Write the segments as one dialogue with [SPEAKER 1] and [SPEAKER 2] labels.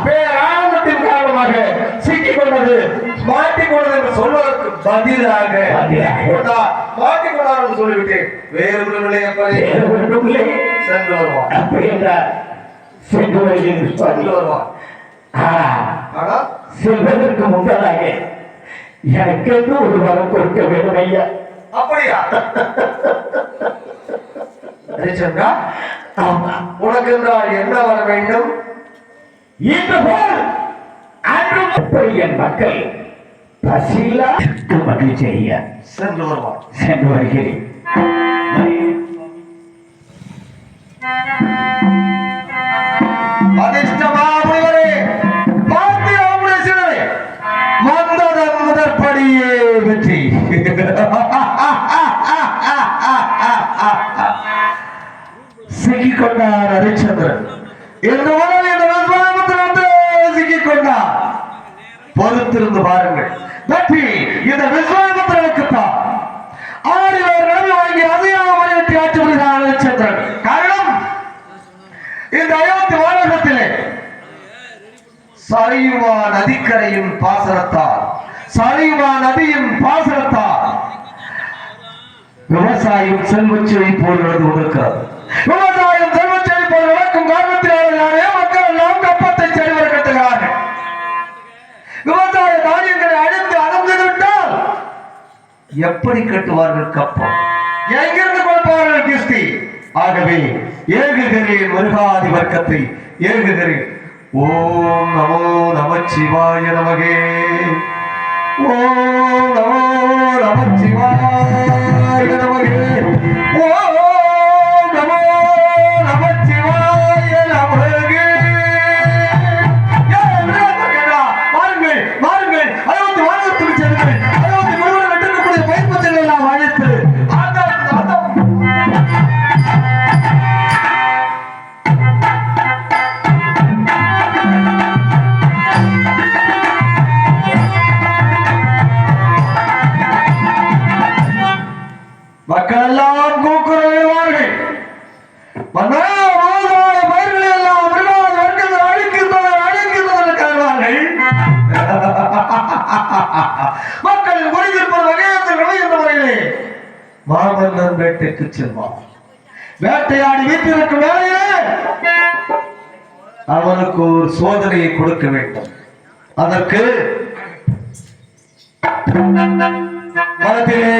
[SPEAKER 1] பேராமத்தின் காரணமாக சிக்கிக் கொண்டது மாட்டிக்கொண்டது என்று சொல்வதற்கு பதிலாக மாட்டிக்கொண்டார் என்று சொல்லிவிட்டு வேறு ஒரு நிலையப்படி சென்று வருவான். அப்படி என்றார் சென்று வருவான். ஆனால் செல்வதற்கு முன்பதாக எனக்கு ஒரு வரம் கொடுக்க வேண்டும் ஐயா. அப்படியா? உனக்கு என்றால் என்ன வர வேண்டும்? இன்று போல் அன்று என் மக்கள் பசியில்லா மகிழ்ச்சி ஐயா. சென்று வருவான். சென்று வருகிறேன். முதற்படியே வெற்றி. சிக்கிக் கொண்டார் ஹரிச்சந்திரன். இந்த சிக்கிக் கொண்டார். பொறுத்திருந்து பாருங்கள். வெற்றி இந்த விஸ்வாமித்திரனுக்கு தான். ஆடியோர் நம்பி வாங்கி அதையாக வரையற்றி ஆட்சி புரிகிறார் ஹரிச்சந்திரன். காரணம் இந்த அயோத்தி வானகத்திலே சரிவா நதிக்கரையின் பாசனத்தால் சரிவா நதியின் பாசனத்தால் விவசாயம் செல்வச்செழி போல் நடந்து கொண்டிருக்கிறது. விவசாயம் செல்வச்செழி போல் நடக்கும் காரணத்தினாலே மக்கள் எல்லாம் கப்பத்தை செறிவர கட்டுகிறார்கள். விவசாய தானியங்களை அழித்து அகழ்ந்து விட்டால் எப்படி கட்டுவார்கள் கப்பம்? எங்கிருந்து கொடுப்பார்கள் கிஸ்தி? ஆகவே ஏகுகிறேன் முருகாதி வர்க்கத்தை ஏகுகிறேன். ஓம் நமோ நமச்சிவாய நமகே. ஓம் நமோ நமச்சிவாய நமகே. ஓம் நமோ நமச்சிவாய நமகே. வாருங்கள் வாருங்கள், அயோத்தி வானத்துக்கு செல்லுங்கள். அயோத்தி முழுவதும் வெட்டக்கூடிய பயிர்ப்பச்சல் எல்லாம் அழைத்து மக்கள் எல்லாம் கூக்குரலிடுவார்கள். பயிர்களை எல்லாம் அழிக்கின்றனர் மக்கள் குடியிருப்பது வகையத்தில் என்ற முறையிலே மாமன்னன் வேட்டைக்கு செல்வான். வேட்டையாடி வீட்டிற்கு வேலையே அவனுக்கு ஒரு சோதனையை கொடுக்க வேண்டும். அதற்கு மனத்திலே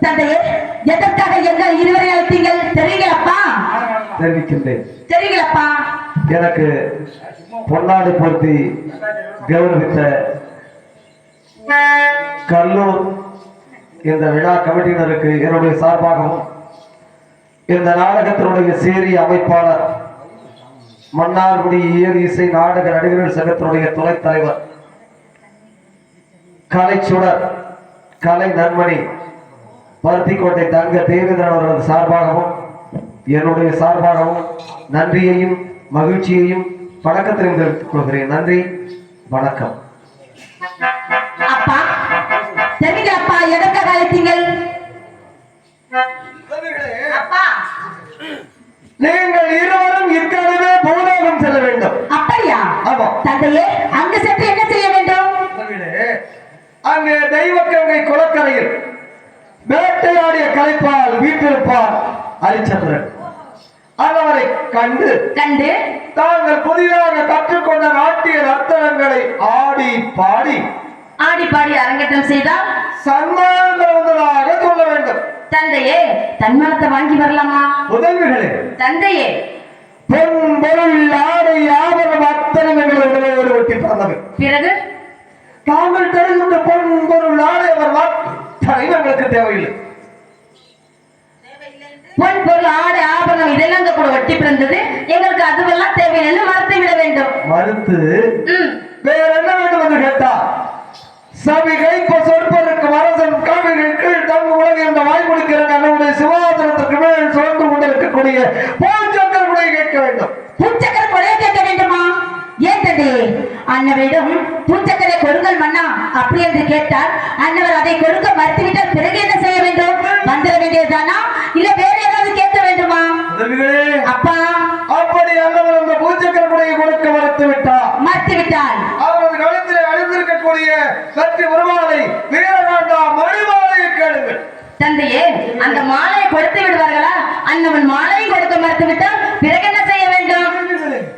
[SPEAKER 2] தந்தையே, எதற்காக எங்கள் இருவரை அழைத்தீர்கள் தெரியுங்களப்பா?
[SPEAKER 1] தெரிவிக்கின்றேன்.
[SPEAKER 2] தெரியுங்களப்பா?
[SPEAKER 1] எனக்கு பொன்னாடை பொருத்தி கௌரவித்த கல்லூர் இந்த விழா கமிட்டியினருக்கு என்னுடைய சார்பாகவும் இந்த நாடகத்தினுடைய சேரி அமைப்பாளர் மன்னார்குடி இயல் இசை நாடக நடிகர்கள் சங்கத்தினுடைய துணைத் தலைவர் கலைச்சுடர் கலை நன்மணி பருத்திக்கோட்டை தங்க தேவேந்திரன் அவர்களது சார்பாகவும் என்னுடைய சார்பாகவும் நன்றியையும் மகிழ்ச்சியையும் வணக்கத்தையும் தெரிவித்துக் கொள்கிறேன். நன்றி, வணக்கம்.
[SPEAKER 2] அப்பா தெரியுங்களப்பா எதற்காக அழைத்தீங்கள்? அப்பா,
[SPEAKER 1] நீங்கள் இருவரும் ஏற்கனவே பூலோகம் செல்ல வேண்டும்.
[SPEAKER 2] அப்படியா?
[SPEAKER 1] ஆமா.
[SPEAKER 2] தந்தையே, அங்கு சென்று என்ன செய்ய வேண்டும்?
[SPEAKER 1] அங்கே தெய்வக்கங்கை குளக்கரையில் வேட்டையாடிய கலைப்பால் வீட்டிருப்பார் ஹரிச்சந்திரன். அவரை கண்டு தாங்கள் புதிதாக கற்றுக்கொண்ட நாட்டிய நர்த்தனங்களை ஆடி பாடி
[SPEAKER 2] அரங்கேற்றம் செய்தால்
[SPEAKER 1] சன்மானம் வந்ததாக சொல்ல வேண்டும்.
[SPEAKER 2] தந்தையே, தன்மானத்தை வாங்கி வரலாமா?
[SPEAKER 1] உதவிகளே
[SPEAKER 2] தந்தையே,
[SPEAKER 1] பொன் பொருள் ஆடை ஆபரணம் அத்தனை எங்களை ஒட்டி பிறந்தவை.
[SPEAKER 2] பிறகு
[SPEAKER 1] தாங்கள் தருகின்ற பொன் பொருள் ஆடை அவர் அத்தனை எங்களுக்கு தேவையில்லை.
[SPEAKER 2] பொன் பொருள் ஆடை ஆபரணம் இதெல்லாம் கூட ஒட்டி பிறந்தது, எங்களுக்கு அதுவெல்லாம் தேவையில்லை, மறுத்து விட வேண்டும்.
[SPEAKER 1] மறுத்து வேற என்ன வேண்டும் என்று கேட்டா, சபிகை சொற்பருக்கு அரசன் கவிகள் கீழ் தங்கு உலக என்ற வாய்மொழிக்கிற நம்முடைய சிவாசனத்திற்கு மேல் சுரந்து கொண்டிருக்கக்கூடிய பூச்சக்கர் கொடையை கேட்க வேண்டும்.
[SPEAKER 2] பூச்சக்கர் கொடையை கேட்க வேண்டுமா? ஏன் தந்தையே, அன்னவரிடம் பூச்சக்கரை கொடுங்கள் மன்னா அப்படி என்று கேட்டால் அன்னவர் அதை கொடுக்க மறுத்துவிட்டால் பிறகு என்ன செய்ய வேண்டும்? வந்துட வேண்டியதுதானா, இல்ல வேற ஏதாவது கேட்க வேண்டுமா?
[SPEAKER 1] அப்பா, அப்படி அன்னவர் அந்த பூச்சக்கர் கொடையை கொடுக்க மறுத்துவிட்டால் அவரது கழுத்திலே அணிந்திருக்கக்கூடிய சற்று உருவாலை வீரகாண்டா மணிமாலையை கேளுங்கள்.
[SPEAKER 2] தந்தையே, அந்த மாலையை கொடுத்து விடுவார்களா? அண்ணவன் மாலையை கொடுக்க மறுத்து விட்டால் பிறகு என்ன செய்ய வேண்டும்?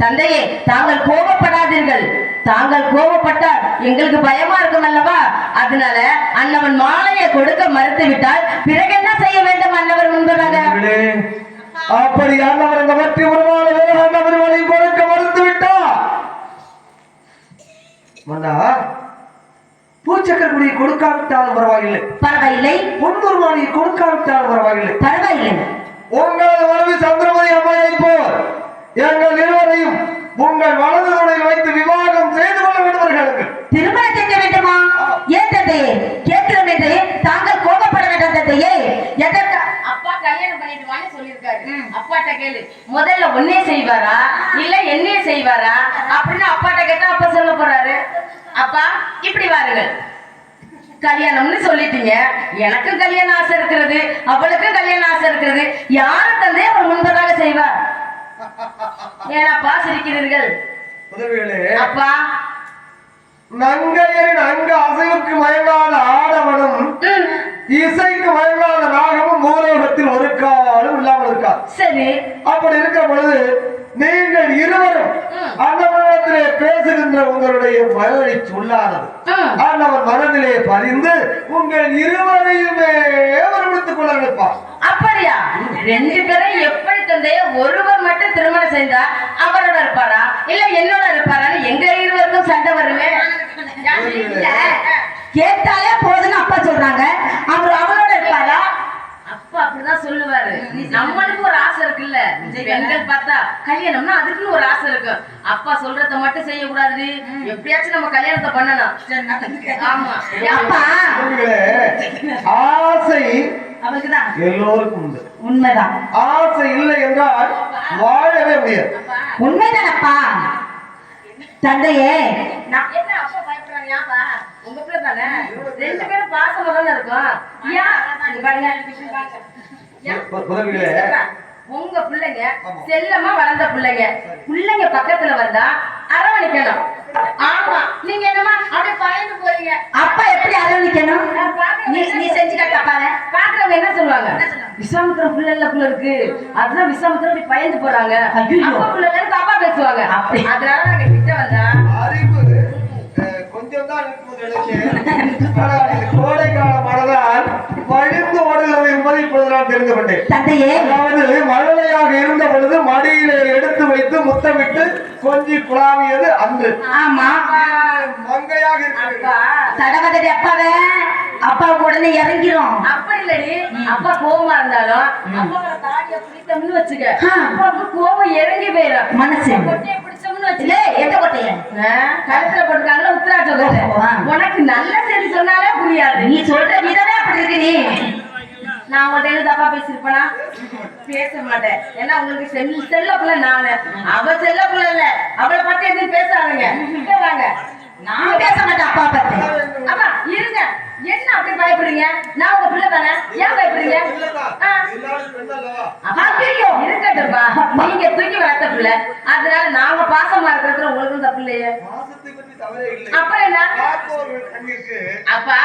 [SPEAKER 2] தந்தையே, தாங்கள் கோபப்படாதீர்கள். தாங்கள் கோபப்பட்டால் எங்களுக்கு பயமா இருக்கும் அல்லவா? அதனால அண்ணவன் மாலையை கொடுக்க மறுத்து விட்டால் பிறகு என்ன செய்ய வேண்டும்? அண்ணவர் முன்பதாக
[SPEAKER 1] அப்படி அண்ணவர் இந்த வெற்றி பெருமாளை கொடுக்க மறுத்து விட்டார். பூச்சக்கரக்குடியை கொடுக்காவிட்டாலும் பரவாயில்லை,
[SPEAKER 2] பரவாயில்லை.
[SPEAKER 1] பொன்னுருமானியை கொடுக்காவிட்டாலும் பரவாயில்லை,
[SPEAKER 2] பரவாயில்லை.
[SPEAKER 1] உங்களது மனைவி சந்திரமதி அம்மையை போல் எங்கள் இருவரையும் உங்கள் வலது துணையில் வைத்து விவாகம் செய்து கொள்ள வேண்டுவார்கள்.
[SPEAKER 2] திருமணம் செய்ய வேண்டுமா? ஏன் தந்தையே? கேட்கிறோம் என்று தாங்கள் கோபப்பட வேண்டாம் தந்தையே. எதற்கு அப்பா கல்யாணம் பண்ணிடுவான்னு சொல்லியிருக்காரு. அப்பாட்ட கேளு, முதல்ல ஒன்னே செய்வாரா இல்ல என்னையே செய்வாரா அப்படின்னு அப்பாட்ட கேட்டா அப்பா சொல்ல போறாரு. அப்பா இப்படி வாருங்கள், கல்யாணம்னு சொல்லிட்டீங்க. எனக்கும் கல்யாண ஆசை இருக்கிறது, அவளுக்கும் கல்யாண ஆசை இருக்கிறது. யாரு தந்தை அவர் முன்பதாக செய்வார்? ஏனப்பா சிரிக்கிறீர்கள்? அப்பா,
[SPEAKER 1] நங்கையரின் அங்க அசைவுக்கு மயங்காத ஆடவனும் இசைக்கு மயங்காத நாகமும் பூலோகத்தில் ஒரு காலம் இல்லாமல் இருக்காது.
[SPEAKER 2] சரி,
[SPEAKER 1] அப்படி இருக்கிற பொழுது நீங்கள் இருவரும் அண்ணவனிடத்திலே பேசுகின்ற உங்களுடைய மனதை சொல்லாதது அண்ணவன் மனதிலே பதிந்து உங்கள் இருவரையுமே வரவழைத்துக் கொள்ள நினைப்பார்.
[SPEAKER 2] அப்படியா? ரெண்டு பேரும் எப்படி தந்தைய ஒருவர் மட்டும் திருமணம் செய்தா அவரோட இருப்பாரா இல்ல என்னோட இருப்பாரான்னு எங்க இருவருக்கும் சண்டை வருமே. கேட்டாலே போதுன்னு அப்பா சொல்றாங்க. அவர் அவளோட இருப்பாரா? அப்பா அப்படிதான் சொல்லுவாரு. நம்மளுக்கு ஒரு ஆசை இருக்குல்ல, பெண்கள் பார்த்தா கல்யாணம்னா அதுக்குன்னு ஒரு ஆசை இருக்கு. அப்பா சொல்றத மட்டும் செய்ய கூடாது, எப்படியாச்சும் நம்ம கல்யாணத்தை பண்ணணும். ஆமா அப்பா,
[SPEAKER 1] ஆசை
[SPEAKER 2] அவளுக்குதான்
[SPEAKER 1] எல்லோருக்கும் உண்டு.
[SPEAKER 2] உண்மைதான்.
[SPEAKER 1] ஆசை இல்லை என்றால் வாழவே முடியாது.
[SPEAKER 2] உண்மைதானப்பா தந்தையே. நான் என்ன அப்பா பயப்படுறாங்க? ஏன்பா உங்க பிள்ளை தானே, ரெண்டு பேரும் பாசமா தானே இருக்கும். உங்க பிள்ளைங்க செல்லமா வளர்ந்த பிள்ளைங்க, பிள்ளைங்க பக்கத்துல வந்தா அரவணைக்கணும். ஆமா, நீங்க என்னமா அப்படியே பயந்து போறீங்க. அப்பா எப்படி அரவணைக்கணும்? நீ செஞ்சு காட்டாப்பாரு. பாக்குறவங்க என்ன சொல்லுவாங்க? விஸ்வாமித்திரம் பிள்ளை இல்ல பிள்ளை இருக்கு, அதுதான் விஸ்வாமித்திரம் அப்படி பயந்து போறாங்க. அப்பா பிள்ளை தப்பா பேசுவாங்க. அப்படி அதனால நாங்க கிட்ட வந்தா
[SPEAKER 1] அறிவு கொஞ்சம் தான் கோடை கால மனதால் வழிந்து ஓடுகிறது என்பதை இப்பொழுது நான் தெரிந்து கொண்டேன். அதாவது மழலையாக இருந்த பொழுது மடியிலே எடுத்து வைத்து முத்தமிட்டு கொஞ்சி குழாவியது அன்று.
[SPEAKER 2] ஆமா,
[SPEAKER 1] மங்கையாக
[SPEAKER 2] தடவதடி அப்பாவே அப்பாவுக்கு உடனே இறங்கிரும். அப்படி இல்லடி, அப்பா கோவமா இருந்தாலும் அப்பாவோட தாடியை பிடித்தோம்னு வச்சுக்க, அப்பாவுக்கு கோவம் இறங்கி போயிடும். மனசு கொட்டையை பிடிச்சோம்னு வச்சுக்க, எந்த கொட்டைய கழுத்துல போட்டுருக்காங்களா உத்தராட்சம். உனக்கு நல்ல செய்தி சொன்னாலே புரியாது. நீ சொல்ற விதமே அப்படி இருக்கு. நீ நான் உங்கள்ட்ட தப்பா பேசிருப்பேனா? பேச மாட்டேன். ஏன்னா உங்களுக்கு செல்ல பிள்ளை நானு, அவ செல்ல பிள்ளை இல்ல. அவளை பத்தி எதுவும் பேசாதுங்க. வாங்க, நான் பேச மாட்டேன் அப்பா பத்தி. அப்பா இருங்க, என்ன அப்படி பயப்படுறீங்க? நான் உங்க பிள்ளை தானே, ஏன் பயப்படுறீங்க? இருக்கட்டும்பா, நீங்க தூக்கி வளர்த்த பிள்ளை, அதனால நாங்க பாசமா இருக்கிறது உங்களுக்கு தப்பு இல்லையே. அப்புறம் என்ன? அப்பா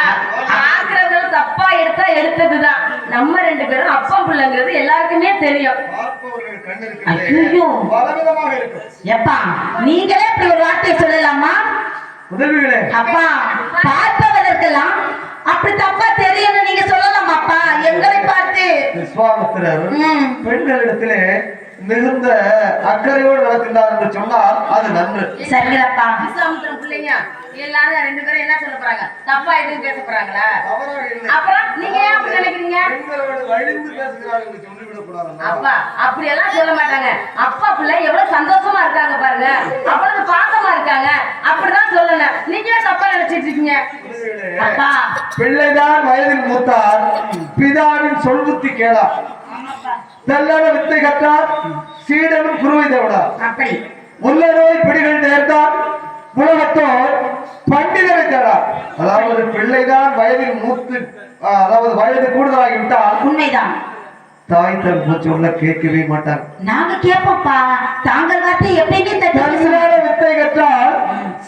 [SPEAKER 2] பாக்குறவங்க தப்பா எடுத்தா எடுத்ததுதான். நம்ம ரெண்டு பேரும் அப்பா பிள்ளைங்கிறது எல்லாருக்குமே தெரியும். எப்பா நீங்களே இப்படி ஒரு வார்த்தையை சொல்லலாமா? அப்பா பார்ப்பதற்கெல்லாம் அப்படி தப்பா தெரியும் நீங்க சொல்லலாம். அப்பா எங்களை பார்த்து
[SPEAKER 1] விஸ்வாமித்திரர் பெண்களிடத்திலே மிகுந்த அக்கறையோடு நடக்கின்றார் என்று சொன்னால் அது நன்று.
[SPEAKER 2] சரிங்களப்பா. விஸ்வாமித்திரன் பிள்ளைங்க எல்லாரும் ரெண்டு பேரும் என்ன சொல்ல போறாங்க? தப்பா எதுவும் பேச போறாங்களா? அப்புறம் நீங்க ஏன் அப்படி நினைக்கிறீங்க? அப்பா அப்படி எல்லாம் சொல்ல மாட்டாங்க. அப்பா பிள்ளை எவ்வளவு சந்தோஷமா இருக்காங்க பாருங்க, அவ்வளவு பாசமா இருக்காங்க, அப்படிதான் சொல்லணும். நீங்க தப்பா நினைச்சிட்டு இருக்கீங்க. அப்பா
[SPEAKER 1] பிள்ளைதான் வயதில் மூத்தார், பிதாவின் சொல் புத்தி கேளா, நல்ல வித்தை கற்றார், சீடனும் குருவை தேவடார்.
[SPEAKER 2] அப்படி
[SPEAKER 1] உள்ள நோய் பிடிகள் நேர்ந்தார், உலகத்தோர் பண்டிதரை தேடார். அதாவது பிள்ளைதான் வயதில் மூத்து, அதாவது வயது கூடுதலாகிவிட்டால்
[SPEAKER 2] உண்மைதான்.
[SPEAKER 1] தாய் தன் சொல்ல கேட்கவே மாட்டார்.
[SPEAKER 2] நாங்க கேட்போம்ப்பா, தாங்கள் வார்த்தை எப்பயுமே
[SPEAKER 1] வித்தை கற்றால்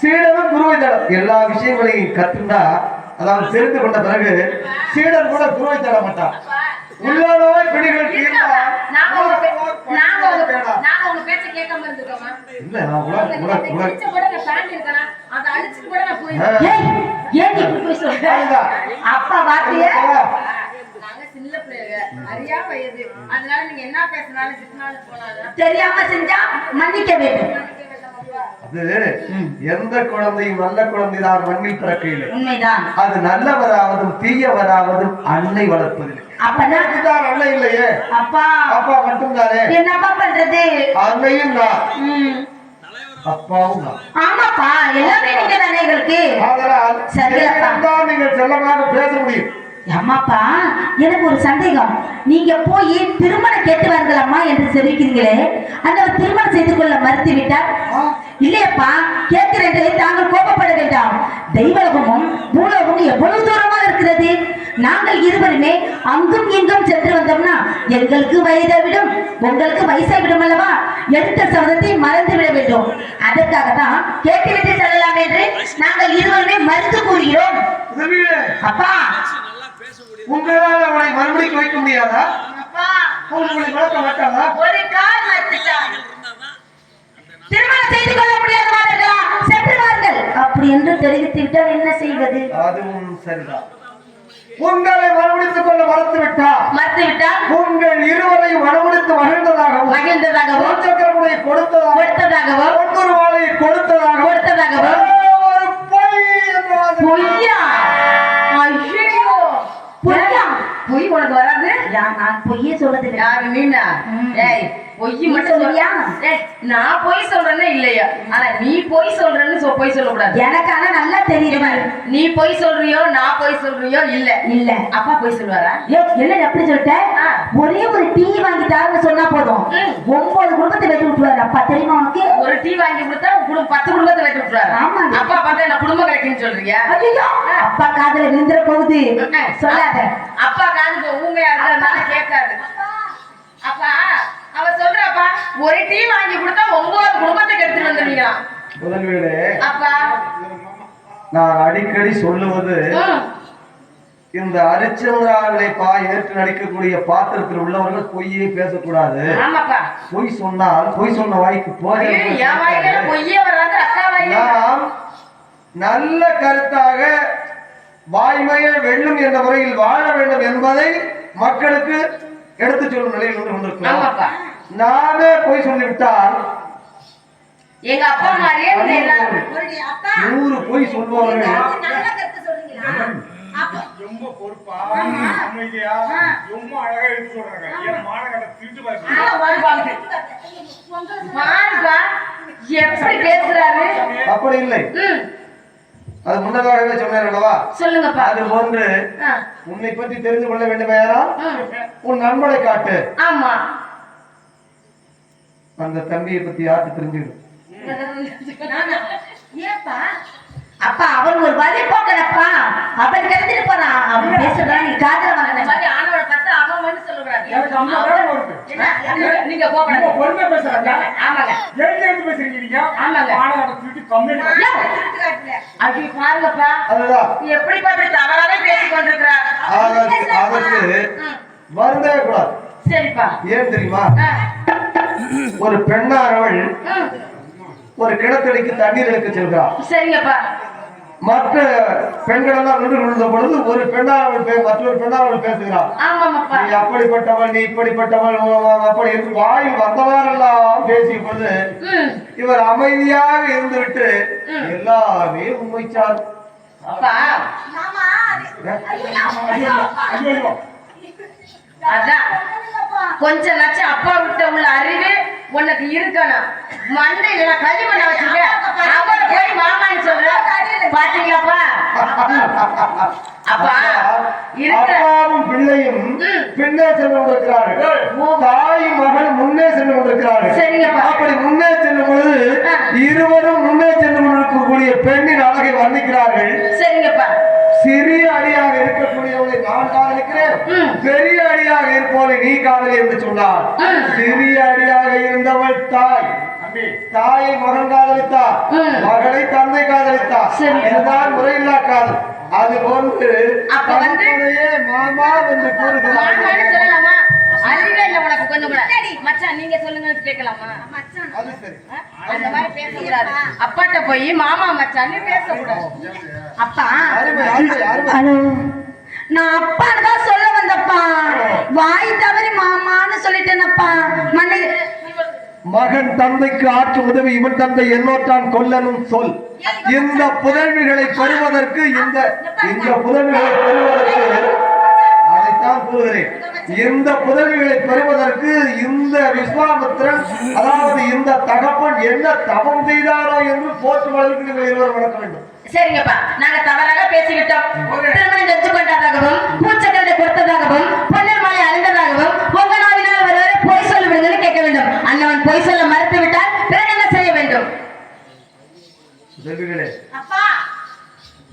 [SPEAKER 1] சீடனும் குருவை தேடார். எல்லா விஷயங்களையும் கற்றுண்டா அதாவது தெரிந்து கொண்ட பிறகு சீடன் கூட குருவை தேட மாட்டான். உள்ளாலோ பிடிகள் தீர்ந்தால்
[SPEAKER 3] நாங்க உங்க பேச்ச கேட்காம இருந்திருக்கோமா?
[SPEAKER 1] இல்ல நான்
[SPEAKER 3] பிடிச்ச கூட நான் பேண்ட் இருக்கனா அத அழிச்சிட்டு கூட நான் போய்
[SPEAKER 2] ஏன் இப்படி போய் சொல்ற? அப்பா வார்த்தையே
[SPEAKER 3] நாங்க சின்ன பிள்ளைங்க அறியா வயது, அதனால நீங்க என்ன பேசினாலும் திட்டினாலும் போனாலும்
[SPEAKER 2] தெரியாம செஞ்சா மன்னிக்க வேண்டும்.
[SPEAKER 1] அது எந்த குழந்தையும் நல்ல குழந்தைதான் மண்ணில் பிறக்கையில்.
[SPEAKER 2] உண்மைதான்.
[SPEAKER 1] அது நல்லவராவதும் தீயவராவதும் அன்னை வளர்ப்பதில்லை.
[SPEAKER 2] அப்பதான்
[SPEAKER 1] அன்னை இல்லையே,
[SPEAKER 2] அப்பா
[SPEAKER 1] அப்பா மட்டும்தானே.
[SPEAKER 2] என்னப்பா பண்றது?
[SPEAKER 1] அன்னையும் நான், அப்பாவும் நான்.
[SPEAKER 2] ஆமாப்பா, எல்லாமே நீங்க தானே எங்களுக்கு.
[SPEAKER 1] அதனால்
[SPEAKER 2] சரியாப்பா
[SPEAKER 1] நீங்கள் செல்லமாக பேச முடியும்.
[SPEAKER 2] அம்மாப்பா, எனக்கு ஒரு சந்தேகம். நீங்க போய் திருமணம் கேட்டு வரலாமா என்று தெரிவிக்கிறீங்களே, அந்த திருமணம் செய்து கொள்ள மறுத்து விட்டார். இல்லையப்பா, கேட்கிறேன், தாங்கள் கோபப்பட வேண்டாம். தெய்வலோகமும் பூலோகமும் எவ்வளவு தூரமாக இருக்கிறது. நாங்கள் இருவருமே அங்கும் இங்கும் சென்று வந்தோம்னா எங்களுக்கு வயதை விடும், உங்களுக்கு வயசை விடும் அல்லவா. எடுத்த சபதத்தை மறந்து விட வேண்டும். அதற்காக தான் கேட்டுவிட்டு செல்லலாம் என்று நாங்கள் இருவருமே மறுத்து கூறுகிறோம்.
[SPEAKER 1] அப்பா, உங்களால் அவனை மறுபடியும் வைக்க முடியாதா? உங்களை வளர்க்க மாட்டாதா?
[SPEAKER 3] ஒரு கால் வச்சுட்டான்.
[SPEAKER 2] திருமணம் செய்து கொள்ள முடியாதவர்களா சென்று வாருங்கள் அப்படி என்று தெரிவித்து விட்டால் என்ன செய்வது?
[SPEAKER 1] அதுவும் சரிதான். உங்களை மறுபடித்துக் கொள்ள மறுத்து விட்டால் உங்கள் இருவரையும் மறுபடித்து மகிழ்ந்ததாகவும் சக்கரமுறை கொடுத்ததாகவும் ஒவ்வொரு வாழை கொடுத்ததாகவும் ஒரு பொய் என்று
[SPEAKER 2] பொய்யா? ஐயோ, பொய்யா?
[SPEAKER 3] பொய் உனக்கு வராது?
[SPEAKER 2] நான் பொய்யே சொல்றது இல்லை.
[SPEAKER 3] யாரு நீனா? ஏய், பொய் மட்டும் சொல்றியா? நான் பொய் சொல்றேன்னு இல்லையா, ஆனா நீ பொய் சொல்றேன்னு பொய் சொல்லக்கூடாது.
[SPEAKER 2] எனக்கு ஆனா நல்லா தெரியுது.
[SPEAKER 3] நீ பொய் சொல்றியோ நான் பொய் சொல்றியோ இல்ல
[SPEAKER 2] இல்ல.
[SPEAKER 3] அப்பா பொய் சொல்லுவாரா?
[SPEAKER 2] என்ன எப்படி சொல்லிட்டேன்? ஒரே ஒரு டீ வாங்கி தாருன்னு சொன்னா போதும் 9 குடும்பத்தை வெட்டி விட்டுருவாரு. அப்பா தெரியுமா உனக்கு? ஒரு
[SPEAKER 3] டீ வாங்கி கொடுத்தா 10 குடும்பத்தை வெட்டி விட்டுருவாரு.
[SPEAKER 2] ஆமா.
[SPEAKER 3] அப்பா பார்த்தா என்ன குடும்பம் கிடைக்குன்னு சொல்றியா?
[SPEAKER 2] ஐயோ, அப்பா காதுல விழுந்துற போகுது, சொல்லாத.
[SPEAKER 3] அப்பா காது ஊமையா இருந்தா கேட்காது. அப்பா அவ சொல்றப்பா, ஒரு டீ வாங்கி கொடுத்தா 9 குடும்பத்தை எடுத்துட்டு வந்துருவீங்க.
[SPEAKER 1] முதல்வீடு,
[SPEAKER 3] அப்பா
[SPEAKER 1] நான் அடிக்கடி சொல்லுவது, இந்த அரிச்சந்திராவிலை ஏற்று நடிக்கக்கூடிய பாத்திரத்தில் உள்ளவர்கள் பொய்யே பேசக்கூடாது.
[SPEAKER 3] ஆமாப்பா,
[SPEAKER 1] பொய் சொன்னால் பொய் சொன்ன வாய்க்கு போய் நாம் நல்ல கருத்தாக வாய்மையை வெல்லும் என்ற முறையில் வாழ வேண்டும் என்பதை மக்களுக்கு எடுத்து சொல்லும் நிலையில் ஒன்று கொண்டிருக்கிறோம். நானே பொய் சொல்லிவிட்டால்
[SPEAKER 3] எங்க அப்பா மாதிரியே
[SPEAKER 1] 100 பொய் சொல்வார்கள்.
[SPEAKER 4] ரொம்ப பொறுப்பா அமைதியா ரொம்ப அழகா எடுத்து சொல்றாங்க. என் மானகட்ட திருட்டு
[SPEAKER 3] எப்படி பேசுறாரு?
[SPEAKER 1] அப்படி இல்லை, அது முன்னதாகவே சொன்னேன் அல்லவா.
[SPEAKER 3] சொல்லுங்கப்பா.
[SPEAKER 1] அது போன்று உன்னை பற்றி தெரிந்து கொள்ள வேண்டுமே, உன் நண்பனை காட்டு.
[SPEAKER 3] ஆமா,
[SPEAKER 1] அந்த தம்பியை பத்தி யாருக்கு தெரிஞ்சுக்கணும்?
[SPEAKER 3] ஏப்பா
[SPEAKER 2] அப்பா அவன் ஒரு வழி போக்கலப்பா, அவன் கிடந்துட்டு போறான். அவன் பேசுறான், நீ காதல வாங்கின
[SPEAKER 3] மாதிரி ஆனோட கத்த அவன் மட்டும் சொல்லக்கூடாது. நீங்க
[SPEAKER 4] பொறுமை பேசுறாங்க.
[SPEAKER 3] ஆமாங்க,
[SPEAKER 4] எழுந்து பேசுறீங்க நீங்க.
[SPEAKER 3] ஆமாங்க,
[SPEAKER 4] மானகட்ட திருட்டு கம்ப்ளைண்ட்.
[SPEAKER 3] அது பாருங்கப்பா,
[SPEAKER 1] அதுதான்
[SPEAKER 3] எப்படிப்பட்ட தவறாவே பேசிக் கொண்டிருக்கிறார்.
[SPEAKER 1] அதற்கு வருந்தவே கூடாது.
[SPEAKER 3] சரிப்பா.
[SPEAKER 1] ஏன் தெரியுமா? ஒரு பெண்ணானவள் ஒரு கிணத்தடிக்கு தண்ணீர் எடுக்க செல்கிறார்.
[SPEAKER 3] சரிங்கப்பா.
[SPEAKER 1] மற்ற பெண்கள் எல்லாம் நின்று கொண்ட பொழுது ஒரு பெண்ணானவள் மற்றொரு பெண்ணானவள் பேசுகிறார்.
[SPEAKER 3] ஆமாப்பா,
[SPEAKER 1] நீ அப்படிப்பட்டவள், நீ இப்படிப்பட்டவள், அப்படி என்று வாயில் வந்தவாறெல்லாம் பேசிய பொழுது இவர் அமைதியாக இருந்துவிட்டு எல்லாமே உண்மைச்சார்.
[SPEAKER 3] அதான் கொஞ்சம் லட்சம் அப்பா விட்ட உள்ள அறிவு உனக்கு இருக்கணும். மண்டையில களிமண்ண வச்சுக்க அவரை போய் மாமான்னு சொல்ற. பாத்தீங்களாப்பா? அப்பா
[SPEAKER 1] அப்பாவும் பிள்ளையும் பின்னே சென்று கொண்டிருக்கிறார்கள், தாயும் மகள் முன்னே சென்று கொண்டிருக்கிறார்கள்.
[SPEAKER 3] சரிங்கப்பா.
[SPEAKER 1] அப்படி முன்னே செல்லும் பொழுது இருவரும் முன்னே சென்று கொண்டிருக்கக்கூடிய பெண்ணின் அழகை வர்ணிக்கிறார்கள்.
[SPEAKER 3] சரிங்கப்பா.
[SPEAKER 1] சிறிய அடியாக இருக்கக்கூடியவளை நான் காதலிக்கிறேன், பெரிய அடியாக இருப்பவளை நீ காதலி என்று சொன்னார். சிறிய அடியாக இருந்தவள் தாய், தாயை மகன் காதலித்தார், மகளை தந்தை காதலித்தார். இதுதான் முறையில்லா காதல். அது போன்று
[SPEAKER 3] அப்ப வந்து
[SPEAKER 1] தகப்பனையே மாமா என்று கூறுகிறார்.
[SPEAKER 3] மாமான்னு சொல்லலாமா? அறிவே இல்ல உனக்கு கொஞ்சம் கூட. மச்சான் நீங்க சொல்லுங்கன்னு கேட்கலாமா?
[SPEAKER 1] அது சரி.
[SPEAKER 3] அந்த மாதிரி பேசக்கூடாது. அப்பாட்ட போய் மாமா மச்சான்னு பேசக்கூடாது. அப்பா
[SPEAKER 1] அருமை, அருமை, அருமை.
[SPEAKER 2] ஹலோ, நான் அப்பான்னு தான் சொல்ல வந்தப்பா, வாய் தவறி மாமான்னு சொல்லிட்டேனப்பா. மன்னை
[SPEAKER 1] மகன் தந்தைக்கு ஆற்றும் உதவி இவன் தந்தை என்னோட்டான் கொல்லனும் சொல். இந்த புதல்விகளை பெறுவதற்கு இந்த புதல்விகளை பெறுவதற்கு அதைத்தான் கூறுகிறேன். இந்த புதல்விகளை பெறுவதற்கு இந்த விஸ்வாமித்திரன், அதாவது இந்த தகப்பன் என்ன தவம் செய்தாரோ என்று போற்றும் அளவுக்கு நீங்கள் இருவர் வளர்க்க வேண்டும்.
[SPEAKER 3] சரிங்கப்பா, நாங்க தவறாக பேசிவிட்டோம். திருமணம் செஞ்சு கொண்டதாகவும் பூச்சக்கரை கொடுத்ததாகவும் பொன்னர் மாலை அணிந்ததாகவும் உங்க நாவினால் வருவரை பொய் சொல்லி விடுங்கன்னு கேட்க வேண்டும். அண்ணவன் பொய் சொல்ல மறுத்து விட்டால் பிறகு என்ன செய்ய வேண்டும்?
[SPEAKER 1] புதல்விகளே,
[SPEAKER 3] அப்பா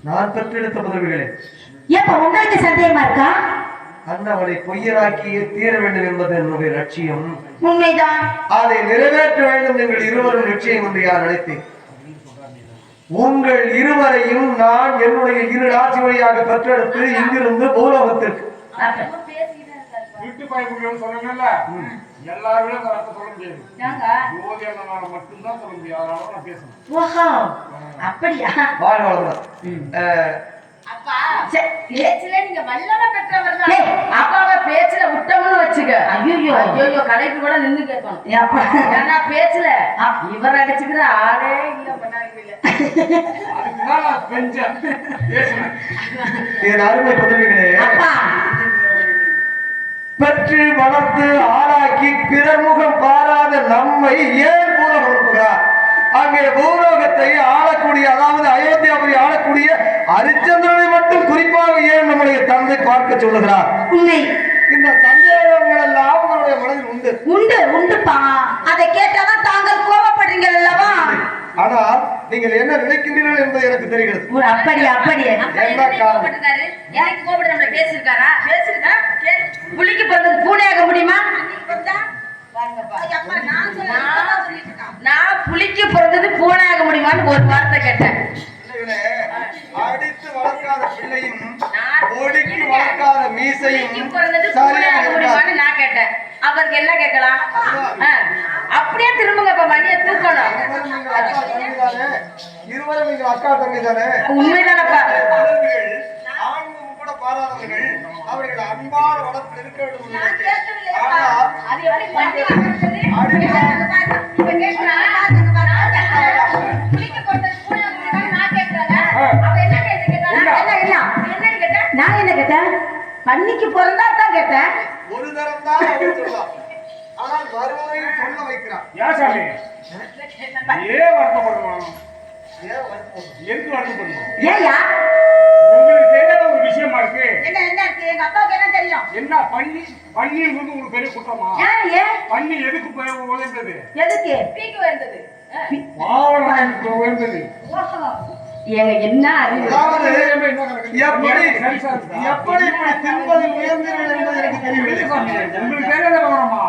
[SPEAKER 1] நான் பெற்றெடுத்த புதல்விகளே,
[SPEAKER 2] ஏப்பா உங்களுக்கு சந்தேகமா இருக்கா?
[SPEAKER 1] அண்ணவனை பொய்யராக்கியே தீர வேண்டும் என்பது என்னுடைய லட்சியம்.
[SPEAKER 2] உண்மைதான்.
[SPEAKER 1] அதை நிறைவேற்ற வேண்டும் நீங்கள் இருவரும் நிச்சயம் என்று யார் நினைத்தேன். உங்கள் இருவரையும் நான் என்னுடைய இரு ராசி வழியாக பெற்றெடுத்து இங்கிருந்து பூலோகத்திற்கு
[SPEAKER 4] வீட்டு பயப்படுறோம்னு சொன்னேன்ல, எல்லாருமே அந்த வார்த்தை சொல்ல முடியாது. ஜோதியானால மட்டும்தான் சொல்ல முடியும். அதனால நான் பேசணும்.
[SPEAKER 2] ஓஹோ, அப்படியா?
[SPEAKER 1] வாழ் வளர்ந்தான்.
[SPEAKER 3] அப்பா பேச்சுல நீங்க வல்லமை பெற்றவர் தான். அப்பாவை பேச்சுல விட்டோம்னு வச்சுக்க, ஐயோ ஐயோ கலைப்பு கூட நின்னு கேட்கணும். ஏன்னா பேச்சுல இவர் அடிச்சுக்கிற ஆளே இல்ல, பண்ணாங்க இல்ல.
[SPEAKER 4] அதுக்குதான் நான் பெஞ்சேன் பேசுனேன்.
[SPEAKER 1] என் அருமை புதல்விகளே, பெற்று வளர்த்து ஆளாக்கி பிறர்முகம் பாராத நம்மை ஏன் பூலோகம் அனுப்புகிறார்? அங்கே பூலோகத்தை ஆளக்கூடிய, அதாவது அயோத்தியாபுரி ஆளக்கூடிய ஹரிச்சந்திரனை மட்டும் குறிப்பாக ஏன் நம்முடைய தந்தை பார்க்க சொல்லுகிறார்?
[SPEAKER 2] உண்மை.
[SPEAKER 1] இந்த சந்தேகங்கள் எல்லாம் உங்களுடைய மனதில் உண்டு.
[SPEAKER 2] உண்டு உண்டுப்பா. அதை கேட்டாதான் தாங்கள் கோபப்படுறீங்க அல்லவா?
[SPEAKER 1] ஆனால் நீங்கள் என்ன நினைக்கின்றீர்கள் என்பது எனக்கு தெரிகிறது.
[SPEAKER 2] அப்படியே அப்படியே.
[SPEAKER 1] என்ன காரணம்?
[SPEAKER 3] எனக்கு கோபப்பட்டு நம்மள பேசிருக்காரா? பேசிருக்கா? புலிக்கு பிறந்தது பூனையாக முடியுமா? நான் புலிக்கு பிறந்தது பூனையாக முடியுமான்னு ஒரு வார்த்தை கேட்டேன்.
[SPEAKER 1] அடித்து வளர்க்காத பிள்ளையும் ஒடுக்கி வளர்க்காத மீசையும்
[SPEAKER 3] பிறந்தது பூனையாக முடியுமான்னு நான் கேட்டேன். அவருக்கு என்ன கேட்கலாம்? அப்படியே திரும்புங்க, இப்ப மணியை தூக்கணும்.
[SPEAKER 1] இருவரும் நீங்கள் அக்கா தங்கி தானே?
[SPEAKER 3] உண்மைதானப்பா.
[SPEAKER 1] ஆண்களும் கூட பாராதவர்கள் அவர்கள் அன்பான வளர்ப்பு இருக்க வேண்டும்.
[SPEAKER 2] நான் என்ன கேட்டேன்? பன்னிக்கு பிறந்தா தான் கேட்டேன்.
[SPEAKER 1] ஒரு தரம் தான் சொல்லலாம், ஆனால் மறுமுறையில் சொல்ல வைக்கிறான்.
[SPEAKER 4] ஏன் சாமி ஏன் வருத்தப்படுவான்? எதுக்கு வருத்தப்படுவோம்?
[SPEAKER 2] ஏயா
[SPEAKER 4] உங்களுக்கு தெரியாத ஒரு விஷயமா இருக்கு.
[SPEAKER 2] என்ன இருக்கு? எங்க அப்பாவுக்கு என்ன தெரியும்?
[SPEAKER 4] என்ன பன்னி வந்து உங்களுக்கு பெரிய குற்றமா?
[SPEAKER 2] ஏன்
[SPEAKER 4] பன்னி எதுக்கு உயர்ந்தது?
[SPEAKER 2] எதுக்கு?
[SPEAKER 3] பீக்கு வந்தது.
[SPEAKER 4] பாவனாய்க்கு உயர்ந்தது.
[SPEAKER 3] ஏங்க என்ன அறிவு?
[SPEAKER 1] அதாவது
[SPEAKER 4] எப்படி
[SPEAKER 1] எப்படி இப்படி தின்பதில் உயர்ந்தீர்கள் என்பது எனக்கு தெரியவில்லை.
[SPEAKER 4] உங்களுக்கு தெரியாத விவரமா?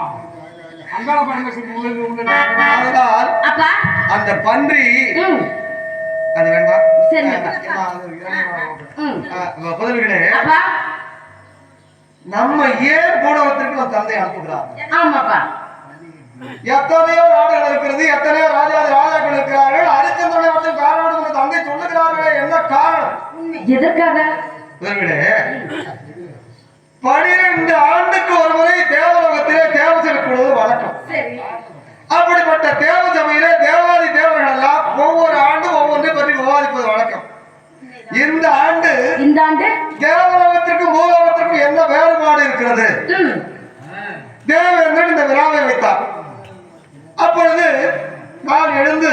[SPEAKER 4] அங்காள பரமேஸ்வரன் உள்ளது.
[SPEAKER 1] அதனால்
[SPEAKER 3] அப்பா
[SPEAKER 1] அந்த பன்றி அது வேண்டாம்.
[SPEAKER 3] சரிங்க.
[SPEAKER 1] புதல்விகளே,
[SPEAKER 3] அப்பா
[SPEAKER 1] நம்ம ஏன் பூலோகத்திற்கு நம் தந்தை அனுப்புகிறார்?
[SPEAKER 3] ஆமாப்பா.
[SPEAKER 1] எத்தனையோ நாடுகள் இருக்கிறது, எத்தனையோ ராஜாக்கள் இருக்கிறார்கள். ஹரிச்சந்திரனை மட்டும் காரணம் உங்க தந்தை சொல்லுகிறார்களே, என்ன காரணம்?
[SPEAKER 3] எதற்காக?
[SPEAKER 1] புதல்விகளே, 12 ஆண்டுக்கு ஒரு முறை தேவலோகத்திலே தேவசபை கூடுவது வழக்கம்.
[SPEAKER 3] சரி.
[SPEAKER 1] அப்படிப்பட்ட தேவசபையிலே தேவாதி தேவர்கள் எல்லாம் ஒவ்வொரு ஆண்டும் ஒவ்வொன்றை பற்றி விவாதிப்பது வழக்கம். இந்த ஆண்டு தேவலோகத்திற்கும் பூலோகத்திற்கும் என்ன வேறுபாடு இருக்கிறது? தேவேந்திரன் இந்த விழாவை வைத்தார். அப்பொழுது நான் எழுந்து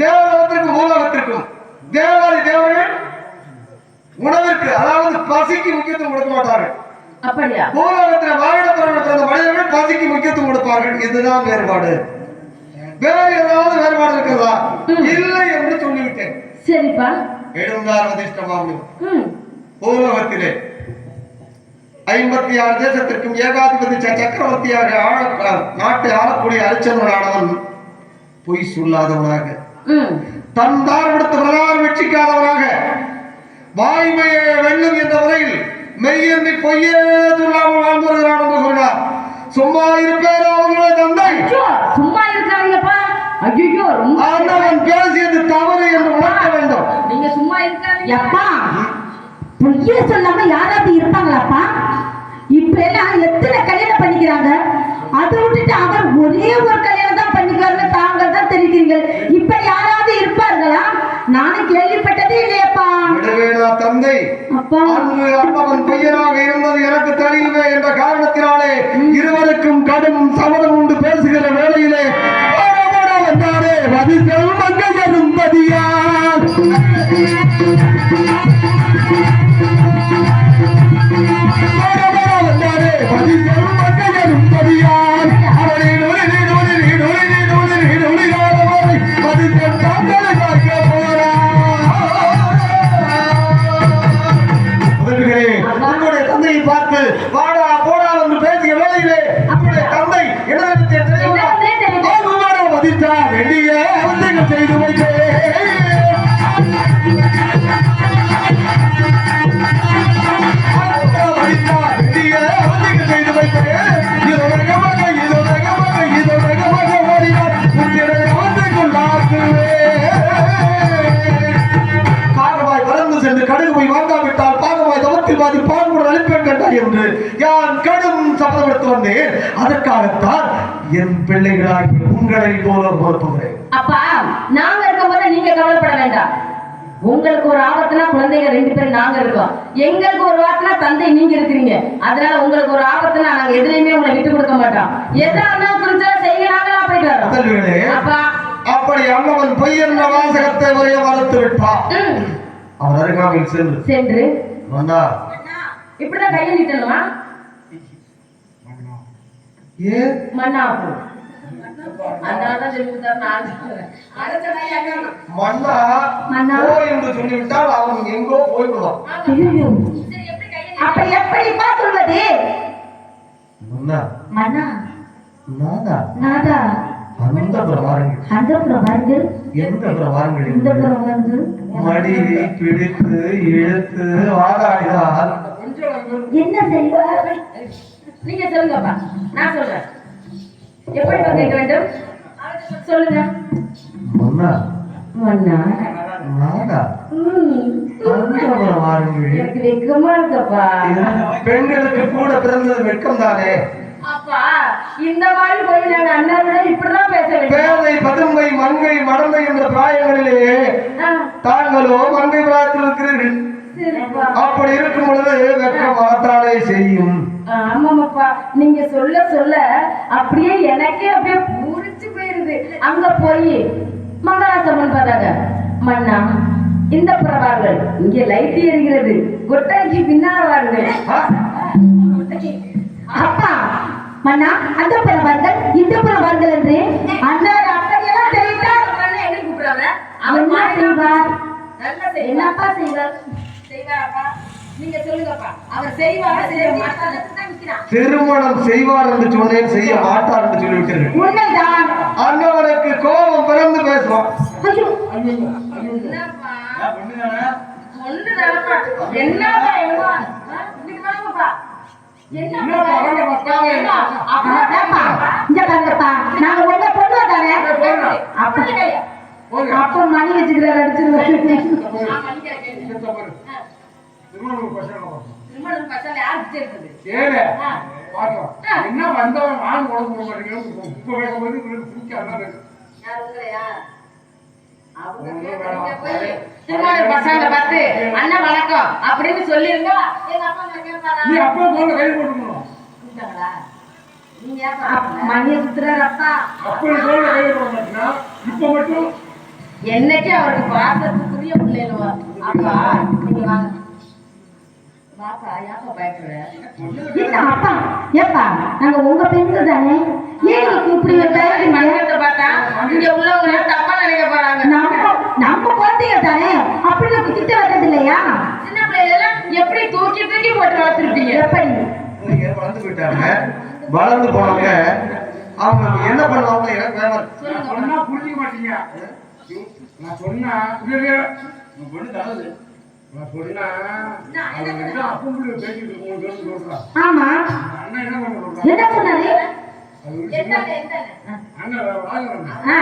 [SPEAKER 1] தேவலோகத்திற்கும் பூலோகத்திற்கும் தேவாதி தேவர்கள் உணவிற்கு, அதாவது பசிக்கு முக்கியத்துவம் கொடுக்க மாட்டார்கள்.
[SPEAKER 3] அப்படியா?
[SPEAKER 1] பூலோகத்தில் வாழிடத்தில் பிறந்த மனிதர்கள் பசிக்கு முக்கியத்துவம் கொடுப்பார்கள். இதுதான் வேறுபாடு. வேறு ஏதாவது வேறுபாடு இருக்கிறதா? இல்லை என்று சொல்லிவிட்டேன்.
[SPEAKER 3] சரிப்பா.
[SPEAKER 1] எழுந்தார் வதிஷ்டமாமி பூலோகத்திலே 56 தேசத்திற்கும் ஏகாதிபதி சக்கரவர்த்தியாக நாட்டை ஆளக்கூடிய ஹரிச்சந்திரனானவன் பொய் சொல்லாதவனாக, தன் தான் விடுத்த பிரதான வெற்றிக்காதவனாக, வாய்மையே வெல்லும் என்ற முறையில் மெய்யெண்ணி பொய்யே சொல்லாமல் வாழ்ந்து வருகிறான் என்று கூறினார். சும்மா இருப்பேன் அவர்களுடைய தந்தை
[SPEAKER 3] ஐயோ, சும்மா இருக்காதீங்கப்பா. ஐயோ, ரொம்ப
[SPEAKER 1] ஆண்டவன் பேசியது தவறு என்று உணர்த்த வேண்டும்.
[SPEAKER 3] நீங்க சும்மா இருக்காதீங்க.
[SPEAKER 2] எப்பா பொய்யே சொல்லாம யாராவது இருப்பாங்களாப்பா? இப்ப எல்லாம் எத்தனை கல்யாணம் பண்ணிக்கிறாங்க. அதை விட்டுட்டு அவர் ஒரே ஒரு கல்யாணம் தான் பண்ணிக்கிறாருன்னு தாங்கள் தான் தெரிவிக்கிறீங்க. இப்ப யாராவது இருப்பார்களா? நானும் கேள்விப்பட்டதே இல்லையப்பா.
[SPEAKER 1] விடுவேனா தந்தை?
[SPEAKER 2] அப்பா
[SPEAKER 1] அன்று அண்ணவன் பையனாக இருந்தது எனக்கு தெரியுமே என்ற காரணத்தினாலே இருவருக்கும் கடும் சம்மதம் உண்டு பேசுகிற வேளையிலே வந்தாரே பதில் மங்கையரும் பதியார். வந்தாரே பதில் மங்கையரும் பதியார். அவரை நொழி நொழி நொழி நொழி நொழி பதில் தாங்களை பார்க்க உங்களுடைய தந்தையை பார்த்து வாடா போடா என்று பேசிய வேளையிலே உங்களுடைய தந்தை இடத்தை மதித்தா வெளியே அவந்தைகள் செய்து வைத்தேன். காரமாய் வளர்ந்து சென்று கடுகு போய் வாங்காவிட்டால் பாகமாய் தவத்தில் பாதி பால்முடன் அளிப்பேன் கண்டாய் என்று யான் கடும் சபதம் எடுத்து வந்தேன். அதற்காகத்தான் என் பிள்ளைகளாகி உங்களை போல பொறுப்புகிறேன்.
[SPEAKER 3] அப்பா, நாங்க இருக்கும் போது நீங்க கவலைப்பட வேண்டாம். உங்களுக்கு ஒரு ஆபத்துனா குழந்தைங்க 2 பேரும் நாங்க இருக்கோம். எங்களுக்கு ஒரு ஆபத்துனா தந்தை நீங்க இருக்கிறீங்க. அதனால உங்களுக்கு ஒரு ஆபத்துனா நாங்க எதுலையுமே உங்களை விட்டு கொடுக்க மாட்டோம். எதா இருந்தாலும் குறிச்சா செய்யறாங்க. போயிட்டு வரோம். அப்பா,
[SPEAKER 1] அப்படி அண்ணவன் பொய் என்ற வாசகத்தை வரைய வளர்த்து விட்டான். அவர் அருகாமையில் சென்று வந்தா
[SPEAKER 3] இப்படிதான் கையை நீட்டணுமா?
[SPEAKER 1] ஏ
[SPEAKER 3] மண்ணா
[SPEAKER 1] மன்னா போ என்று சொல்லிவிட்டால் அவன் எங்கோ போய்விடுவான்.
[SPEAKER 2] அப்ப எப்படிப்பா சொல்வது?
[SPEAKER 1] மன்னா
[SPEAKER 2] மன்னா
[SPEAKER 1] நாதா
[SPEAKER 2] நாதா
[SPEAKER 1] அந்த பிரவாரங்கள்
[SPEAKER 2] அந்த பிரவாரங்கள்
[SPEAKER 1] எந்த பிரவாரங்கள்
[SPEAKER 2] இந்த பிரவாரங்கள்
[SPEAKER 1] மடி பிடித்து இழுத்து வாதாடினால்
[SPEAKER 2] என்ன செய்வார்?
[SPEAKER 3] நீங்க சொல்லுங்கப்பா, நான் சொல்றேன். எப்படி கேட்க வேண்டும் சொல்லுங்க.
[SPEAKER 1] மன்னா
[SPEAKER 2] மன்னா
[SPEAKER 1] நாதா அந்த பிரவாரங்கள்
[SPEAKER 3] எனக்கு வெக்கமா இருக்கப்பா.
[SPEAKER 1] பெண்களுக்கு கூட பிறந்தது வெட்கம் தானே.
[SPEAKER 3] அப்பா, இந்த மாதிரி போய் நாங்க அண்ணாவிட இப்படிதான் பேச வேண்டும்.
[SPEAKER 1] பேதை பதுமை மங்கை மடந்தை என்ற பிராயங்களிலே தாங்களோ மங்கை பிராயத்தில் இருக்கிறீர்கள். அப்படி இருக்கும் பொழுது வெட்கம் மாத்தாலே செய்யும்.
[SPEAKER 3] ஆமாப்பா, நீங்க சொல்ல சொல்ல அப்படியே எனக்கே அப்படியே பூரிச்சு போயிருது. அங்க போய் மகாராசம்மன் பார்த்தாங்க. மன்னா இந்த பிரபார்கள் இங்க லைட் எரிகிறது, கொட்டைக்கு பின்னால வாருங்க.
[SPEAKER 2] அப்பா மன்னா அந்த பிரவார்கள் இந்த பிரவார்கள் என்று அண்ணார் அப்படியெல்லாம் தெரிவித்தார்.
[SPEAKER 3] என்ன கூப்பிடுறாங்க?
[SPEAKER 2] அவர் என்ன செய்வார்?
[SPEAKER 3] என்னப்பா செய்வார்? செய்வாரப்பா, நீங்க சொல்லுங்கப்பா. அவர் செய்வாரா செய்ய மாட்டார்?
[SPEAKER 1] திருமணம் செய்வார் என்று சொன்னேன், செய்ய மாட்டார் என்று சொல்லிவிட்டீர்கள்.
[SPEAKER 2] உண்மைதான்.
[SPEAKER 1] அண்ணவனுக்கு கோபம் பிறந்து பேசுவான்.
[SPEAKER 2] ஐயோ
[SPEAKER 3] என்னப்பா ஒண்ணு தானப்பா. என்னப்பா எவ்வளோ இன்னைக்கு வாங்கப்பா.
[SPEAKER 2] அப்பா இங்க பாருங்கப்பா, நாங்க உங்க பொண்ணு தானே. அப்ப மணி வச்சுக்கிறாரு, அடிச்சிருவாரு.
[SPEAKER 4] என்ன வந்தவன் ஆண் உடம்பு பிடிக்காது.
[SPEAKER 3] பசங்களை பார்த்து அண்ணன் வணக்கம் அப்படின்னு சொல்லிருங்க.
[SPEAKER 4] நீ அப்பா போன கைது போட்டுக்கணும்.
[SPEAKER 2] மணியை சுத்துறாரு அப்பா.
[SPEAKER 4] அப்படி போன கைது போட மாட்டீங்கன்னா இப்ப மட்டும்
[SPEAKER 3] என்னைக்கு அவருக்கு பாசத்துக்குரிய பிள்ளைங்க. அப்பா நீங்க வாங்க. பாப்பா யாப்பா பயப்படுற?
[SPEAKER 2] என்ன அப்பா ஏப்பா, நாங்க உங்க பெண்கள் தானே, ஏன் நீங்க இப்படி
[SPEAKER 3] மனிதத்தை பார்த்தா இங்க உள்ளவங்க தப்பா நினைக்க போறாங்க.
[SPEAKER 2] நம்ம குழந்தைங்க தானே, அப்படி நம்ம கிட்ட வர்றது இல்லையா?
[SPEAKER 3] சின்ன பிள்ளைகளெல்லாம் எப்படி தூக்கி தூக்கி போட்டு வளர்த்துருப்பீங்க?
[SPEAKER 2] எப்படி
[SPEAKER 1] வளர்ந்து போயிட்டாங்க. வளர்ந்து போனவங்க அவங்க என்ன பண்ணுவாங்க எனக்கு வேணும்.
[SPEAKER 4] சொன்னா புரிஞ்சுக்க மாட்டீங்க. நான் சொன்னா பொண்ணு தனது நான் சொன்னா அவங்க என்ன அப்பன் பிள்ளை பேசிட்டு இருக்கோம் சொல்றான்.
[SPEAKER 2] ஆமா
[SPEAKER 4] அண்ணன் என்ன பண்ண சொல்றான்?
[SPEAKER 2] என்ன சொன்னாரு
[SPEAKER 4] அது ஒரு சின்ன அண்ணன் ராஜவன்
[SPEAKER 2] ஆ